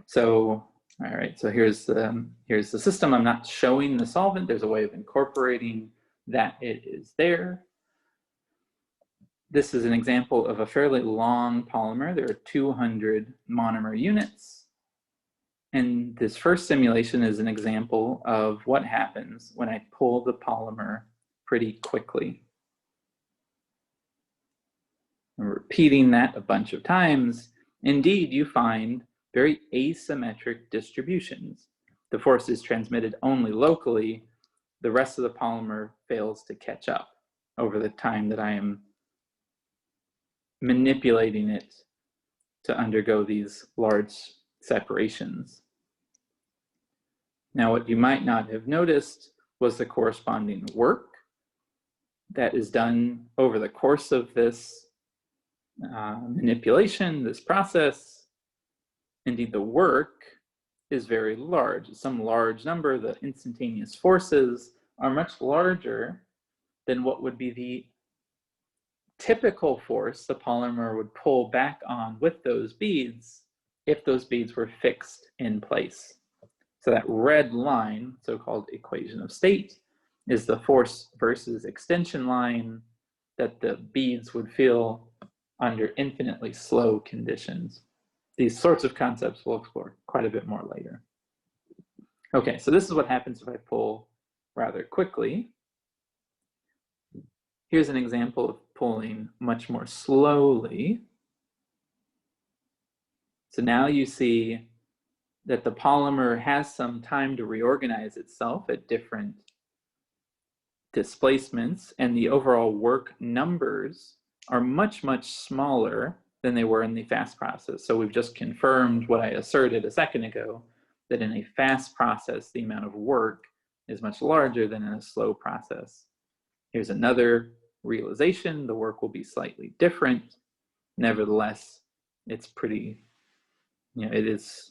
So, all right, so here's the system. I'm not showing the solvent. There's a way of incorporating that it is there. This is an example of a fairly long polymer. There are 200 monomer units. And this first simulation is an example of what happens when I pull the polymer pretty quickly. And repeating that a bunch of times, indeed, you find very asymmetric distributions. The force is transmitted only locally. The rest of the polymer fails to catch up over the time that I am manipulating it to undergo these large separations. Now, what you might not have noticed was the corresponding work that is done over the course of this manipulation, this process. Indeed, the work is very large. Some large number. The instantaneous forces are much larger than what would be the typical force the polymer would pull back on with those beads if those beads were fixed in place. So that red line, so-called equation of state, is the force versus extension line that the beads would feel under infinitely slow conditions. These sorts of concepts we'll explore quite a bit more later. Okay, so this is what happens if I pull rather quickly. Here's an example of pulling much more slowly. So now you see that the polymer has some time to reorganize itself at different displacements, and the overall work numbers are much, much smaller than they were in the fast process. So we've just confirmed what I asserted a second ago, that in a fast process, the amount of work is much larger than in a slow process. Here's another realization. The work will be slightly different. Nevertheless, it's pretty, it is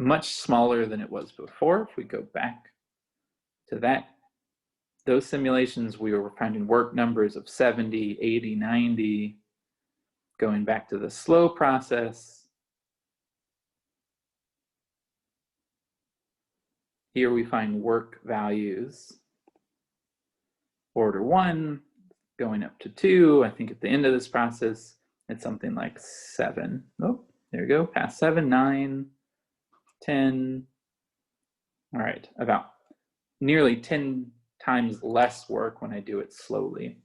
much smaller than it was before. If we go back to those simulations, we were finding work numbers of 70, 80, 90. Going back to the slow process, here we find work values order 1, going up to 2. I think at the end of this process, it's something like 7. Oh, there we go, past 7, 9, 10. All right, about nearly 10 times less work when I do it slowly.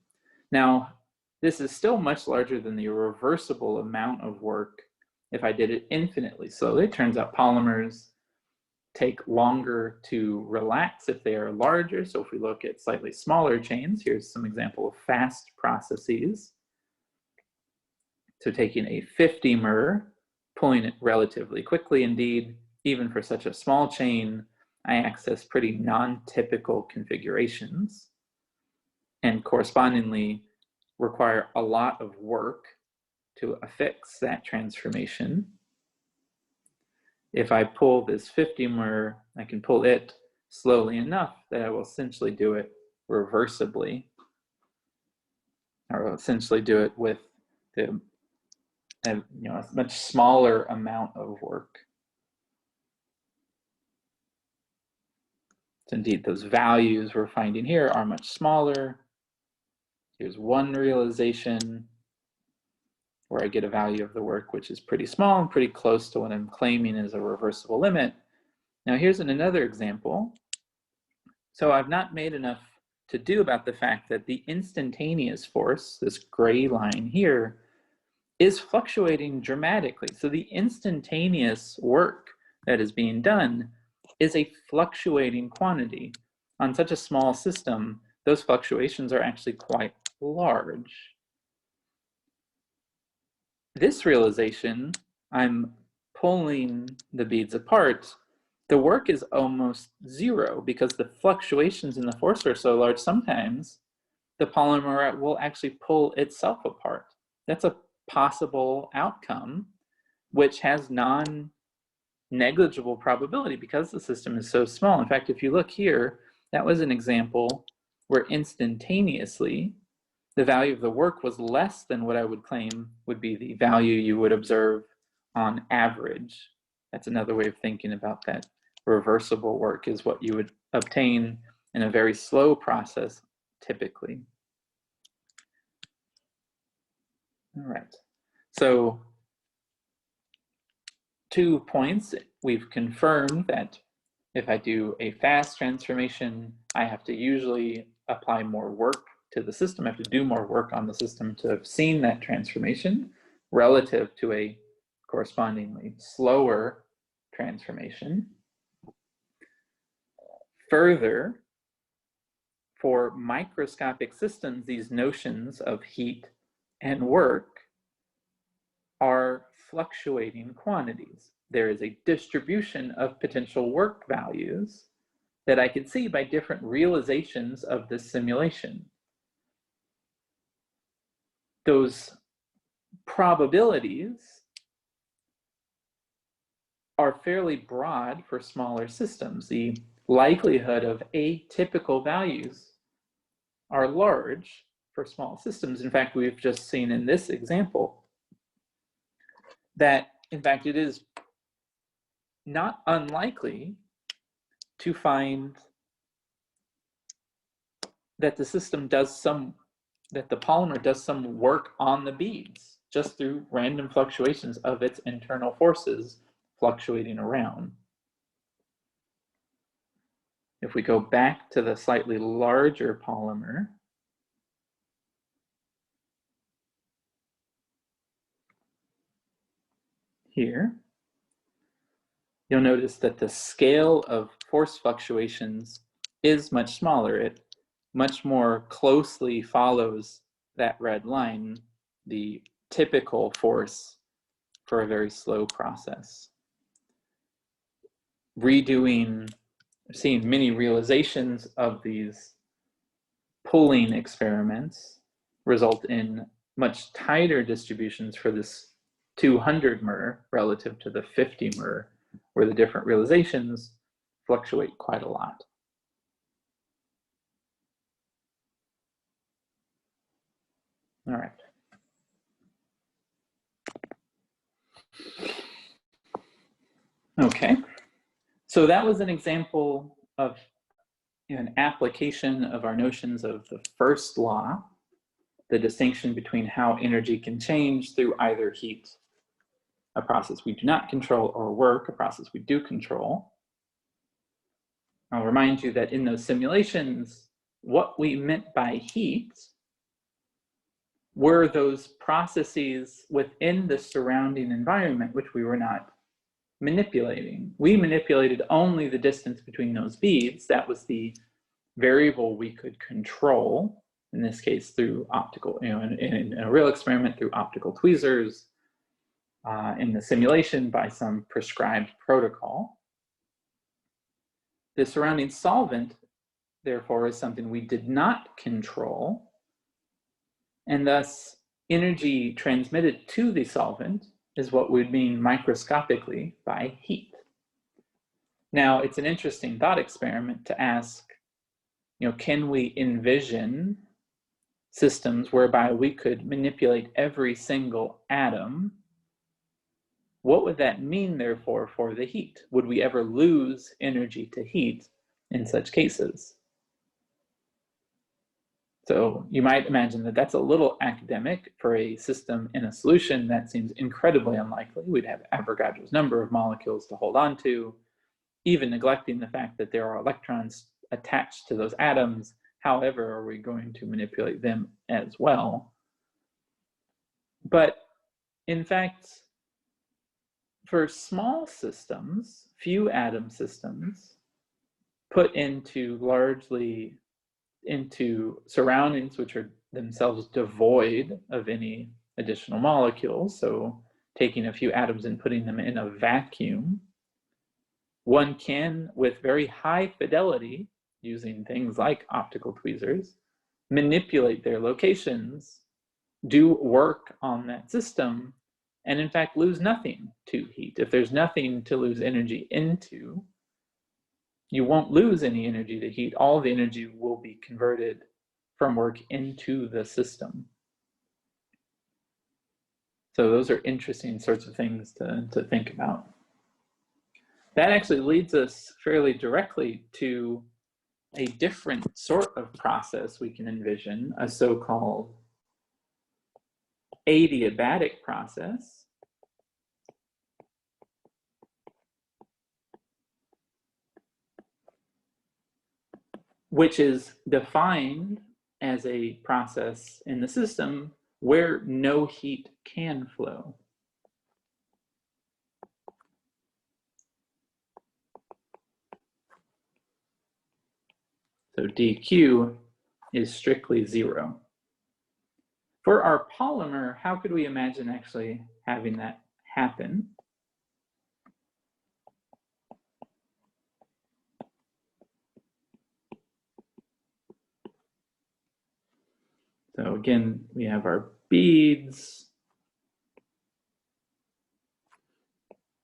Now, this is still much larger than the reversible amount of work if I did it infinitely slowly. It turns out polymers take longer to relax if they are larger. So if we look at slightly smaller chains, here's some example of fast processes. So taking a 50 mer, pulling it relatively quickly. Indeed, even for such a small chain, I access pretty non-typical configurations, and correspondingly require a lot of work to affix that transformation. If I pull this 50 mer, I can pull it slowly enough that I will essentially do it reversibly. I will essentially do it with a much smaller amount of work. So indeed, those values we're finding here are much smaller. Here's one realization where I get a value of the work which is pretty small and pretty close to what I'm claiming is a reversible limit. Now here's another example. So I've not made enough to do about the fact that the instantaneous force, this gray line here, is fluctuating dramatically. So the instantaneous work that is being done is a fluctuating quantity. On such a small system, those fluctuations are actually quite large. This realization, I'm pulling the beads apart, the work is almost zero because the fluctuations in the force are so large. Sometimes the polymer will actually pull itself apart. That's a possible outcome, which has non-negligible probability because the system is so small. In fact, if you look here, that was an example where instantaneously the value of the work was less than what I would claim would be the value you would observe on average. That's another way of thinking about that. Reversible work is what you would obtain in a very slow process, typically. All right, so 2 points. We've confirmed that if I do a fast transformation, I have to usually apply more work to the system. I have to do more work on the system to have seen that transformation relative to a correspondingly slower transformation. Further, for microscopic systems, these notions of heat and work are fluctuating quantities. There is a distribution of potential work values that I could see by different realizations of this simulation. Those probabilities are fairly broad for smaller systems. The likelihood of atypical values are large for small systems. In fact, we've just seen in this example that, in fact, it is not unlikely to find that the system does that the polymer does some work on the beads just through random fluctuations of its internal forces fluctuating around. If we go back to the slightly larger polymer, here, you'll notice that the scale of force fluctuations is much smaller. It much more closely follows that red line, the typical force for a very slow process. Seeing many realizations of these pooling experiments result in much tighter distributions for this 200 mer relative to the 50 mer, where the different realizations fluctuate quite a lot. All right. Okay, so that was an example of an application of our notions of the first law, the distinction between how energy can change through either heat, a process we do not control, or work, a process we do control. I'll remind you that in those simulations, what we meant by heat were those processes within the surrounding environment which we were not manipulating. We manipulated only the distance between those beads. That was the variable we could control, in this case through optical, in a real experiment through optical tweezers, in the simulation by some prescribed protocol. The surrounding solvent, therefore, is something we did not control, and thus energy transmitted to the solvent is what we would mean microscopically by heat. Now, it's an interesting thought experiment to ask, can we envision systems whereby we could manipulate every single atom? What would that mean, therefore, for the heat? Would we ever lose energy to heat in such cases? So you might imagine that that's a little academic. For a system in a solution, that seems incredibly unlikely. We'd have Avogadro's number of molecules to hold on to, even neglecting the fact that there are electrons attached to those atoms. However, are we going to manipulate them as well? But in fact, for small systems, few atom systems, put largely into surroundings which are themselves devoid of any additional molecules, so taking a few atoms and putting them in a vacuum, one can, with very high fidelity, using things like optical tweezers, manipulate their locations, do work on that system, and in fact lose nothing to heat. If there's nothing to lose energy into, you won't lose any energy to heat. All the energy will be converted from work into the system. So those are interesting sorts of things to think about. That actually leads us fairly directly to a different sort of process we can envision, a so-called adiabatic process, which is defined as a process in the system where no heat can flow. So dq is strictly 0. For our polymer, how could we imagine actually having that happen? So again, we have our beads.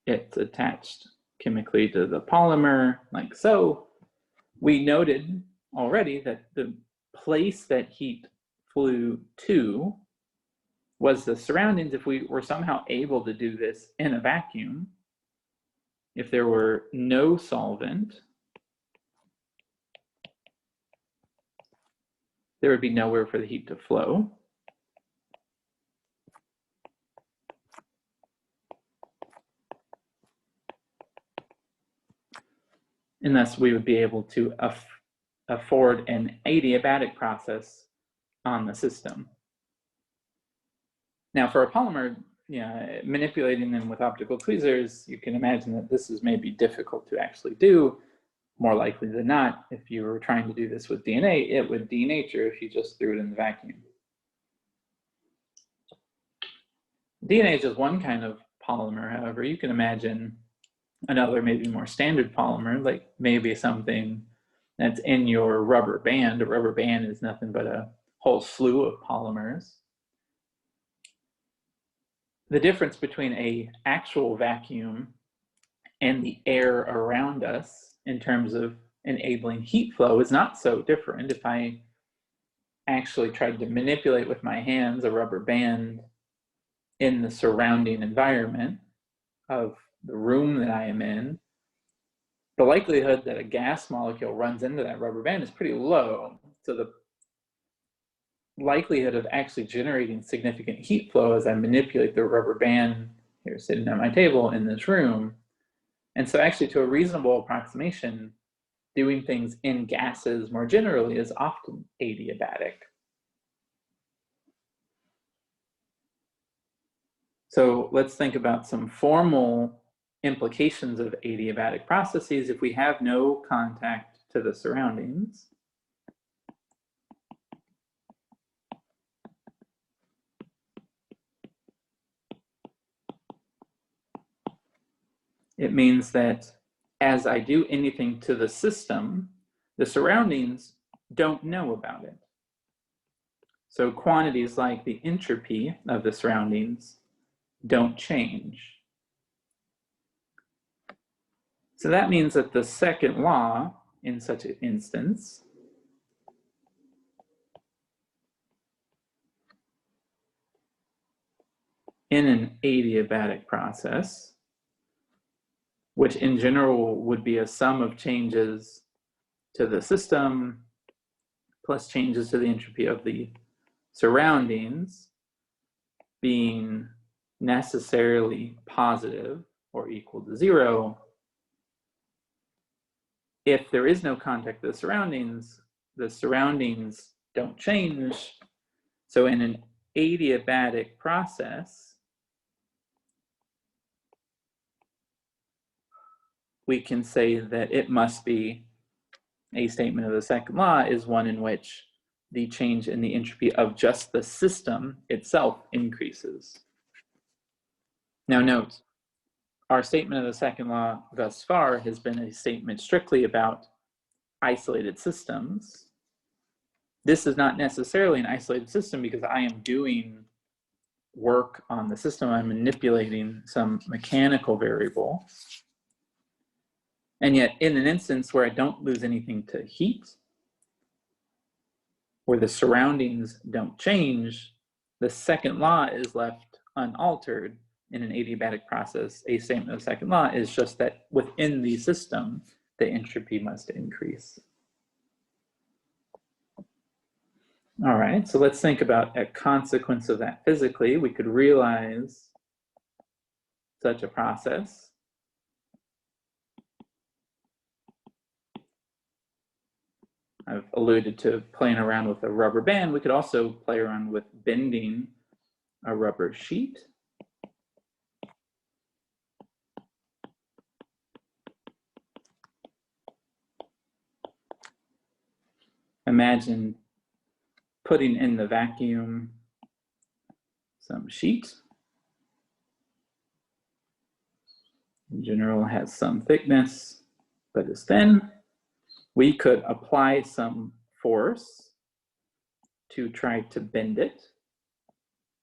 It's attached chemically to the polymer, like so. We noted already that the place that heat flew to was the surroundings. If we were somehow able to do this in a vacuum, if there were no solvent, there would be nowhere for the heat to flow. And thus we would be able to afford an adiabatic process on the system. Now for a polymer, manipulating them with optical tweezers, you can imagine that this is maybe difficult to actually do. More likely than not, if you were trying to do this with DNA, it would denature if you just threw it in the vacuum. DNA is just one kind of polymer, however. You can imagine another, maybe more standard polymer, like maybe something that's in your rubber band. A rubber band is nothing but a whole slew of polymers. The difference between an actual vacuum and the air around us in terms of enabling heat flow is not so different. If I actually tried to manipulate with my hands a rubber band in the surrounding environment of the room that I am in, the likelihood that a gas molecule runs into that rubber band is pretty low. So the likelihood of actually generating significant heat flow as I manipulate the rubber band here sitting at my table in this room. And so actually, to a reasonable approximation, doing things in gases more generally is often adiabatic. So let's think about some formal implications of adiabatic processes if we have no contact to the surroundings. It means that as I do anything to the system, the surroundings don't know about it. So quantities like the entropy of the surroundings don't change. So that means that the second law in such an instance in an adiabatic process, which in general would be a sum of changes to the system plus changes to the entropy of the surroundings being necessarily positive or equal to 0. If there is no contact to the surroundings don't change. So in an adiabatic process, we can say that it must be a statement of the second law is one in which the change in the entropy of just the system itself increases. Now note, our statement of the second law thus far has been a statement strictly about isolated systems. This is not necessarily an isolated system because I am doing work on the system. I'm manipulating some mechanical variable. And yet in an instance where I don't lose anything to heat, where the surroundings don't change, the second law is left unaltered. In an adiabatic process, a statement of the second law is just that within the system, the entropy must increase. All right, so let's think about a consequence of that physically. We could realize such a process. I've alluded to playing around with a rubber band. We could also play around with bending a rubber sheet. Imagine putting in the vacuum some sheet. In general, has some thickness, but is thin. We could apply some force to try to bend it.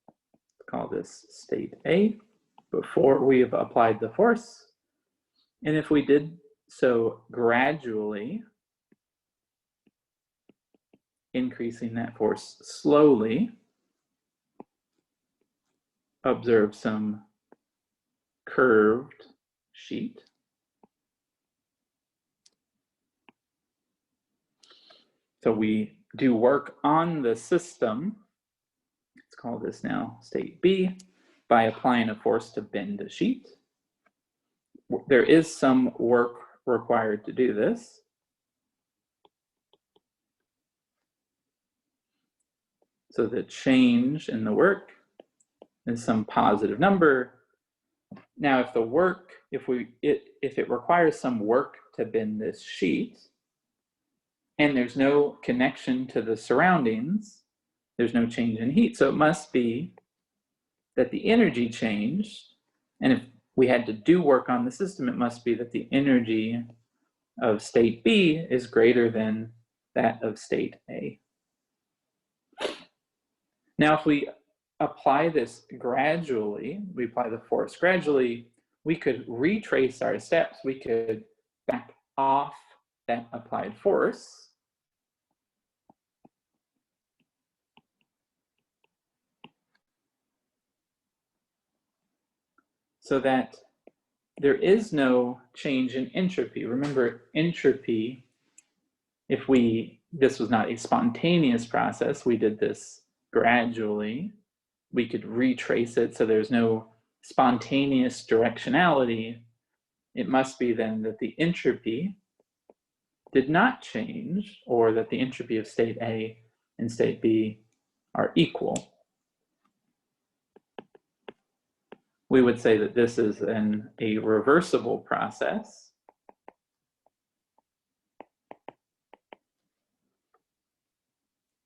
Let's call this state A before we have applied the force. And if we did so gradually, increasing that force slowly, observe some curved sheet. So we do work on the system. Let's call this now state B by applying a force to bend a sheet. There is some work required to do this. So the change in the work is some positive number. Now, if the work, if it requires some work to bend this sheet, and there's no connection to the surroundings, there's no change in heat. So it must be that the energy changed. And if we had to do work on the system, it must be that the energy of state B is greater than that of state A. Now, if we apply this gradually, we apply the force gradually, we could retrace our steps. We could back off that applied force. So that there is no change in entropy. Remember, entropy, this was not a spontaneous process, we did this gradually, we could retrace it, so there's no spontaneous directionality. It must be then that the entropy did not change, or that the entropy of state A and state B are equal. We would say that this is a reversible process.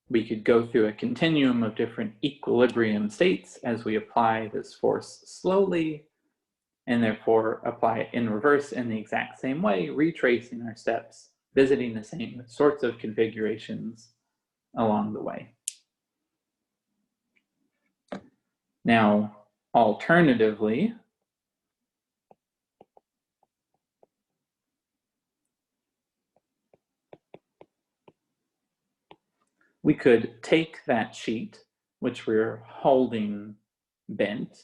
We could go through a continuum of different equilibrium states as we apply this force slowly, and therefore apply it in reverse in the exact same way, retracing our steps, visiting the same sorts of configurations along the way. Now, alternatively, we could take that sheet, which we're holding bent,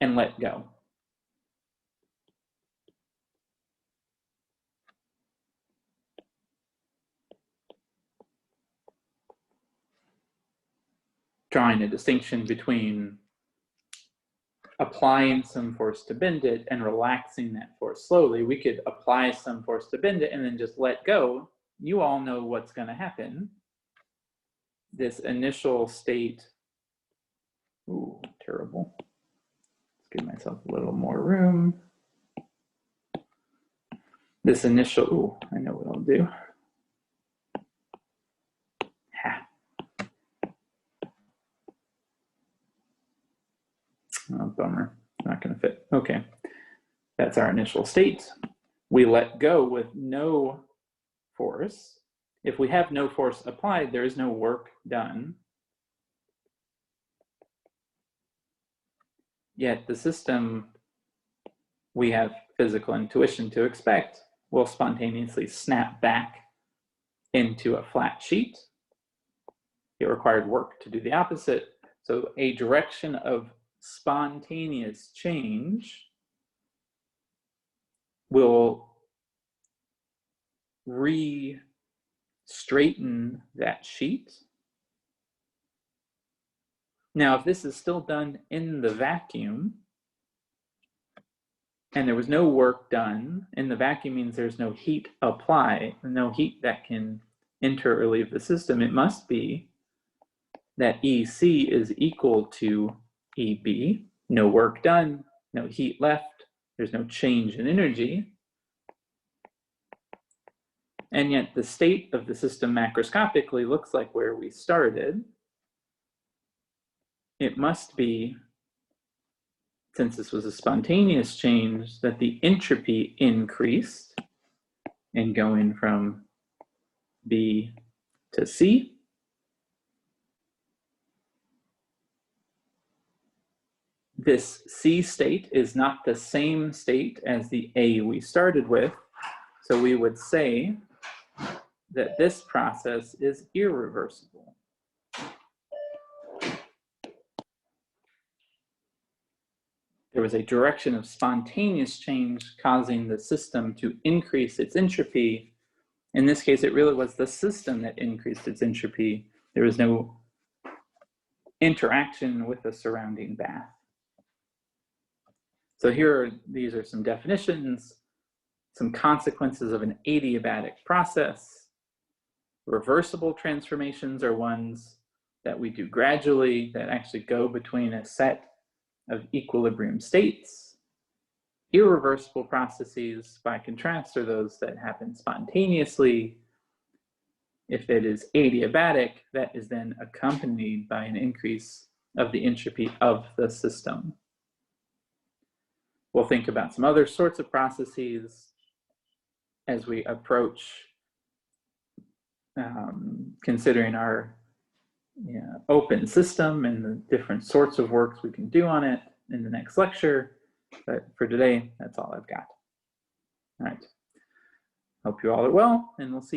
and let go. Drawing a distinction between applying some force to bend it and relaxing that force slowly. We could apply some force to bend it and then just let go. You all know what's going to happen. This initial state, ooh, terrible. Let's give myself a little more room. This initial, ooh, I know what I'll do. Ha. Oh, bummer, not going to fit. Okay, that's our initial state. We let go with no force. If we have no force applied, there is no work done. Yet the system, we have physical intuition to expect, will spontaneously snap back into a flat sheet. It required work to do the opposite. So a direction of spontaneous change will re-straighten that sheet. Now, if this is still done in the vacuum, and there was no work done, in the vacuum means there's no heat applied, no heat that can enter or leave the system, it must be that EC is equal to EB, no work done, no heat left, there's no change in energy. And yet the state of the system macroscopically looks like where we started. It must be, since this was a spontaneous change, that the entropy increased in going from B to C. This C state is not the same state as the A we started with, so we would say that this process is irreversible. There was a direction of spontaneous change causing the system to increase its entropy. In this case, it really was the system that increased its entropy. There was no interaction with the surrounding bath. So these are some definitions, some consequences of an adiabatic process. Reversible transformations are ones that we do gradually, that actually go between a set of equilibrium states. Irreversible processes, by contrast, are those that happen spontaneously. If it is adiabatic, that is then accompanied by an increase of the entropy of the system. We'll think about some other sorts of processes as we approach considering our open system and the different sorts of works we can do on it in the next lecture. But for today, that's all I've got. All right. Hope you all are well, and we'll see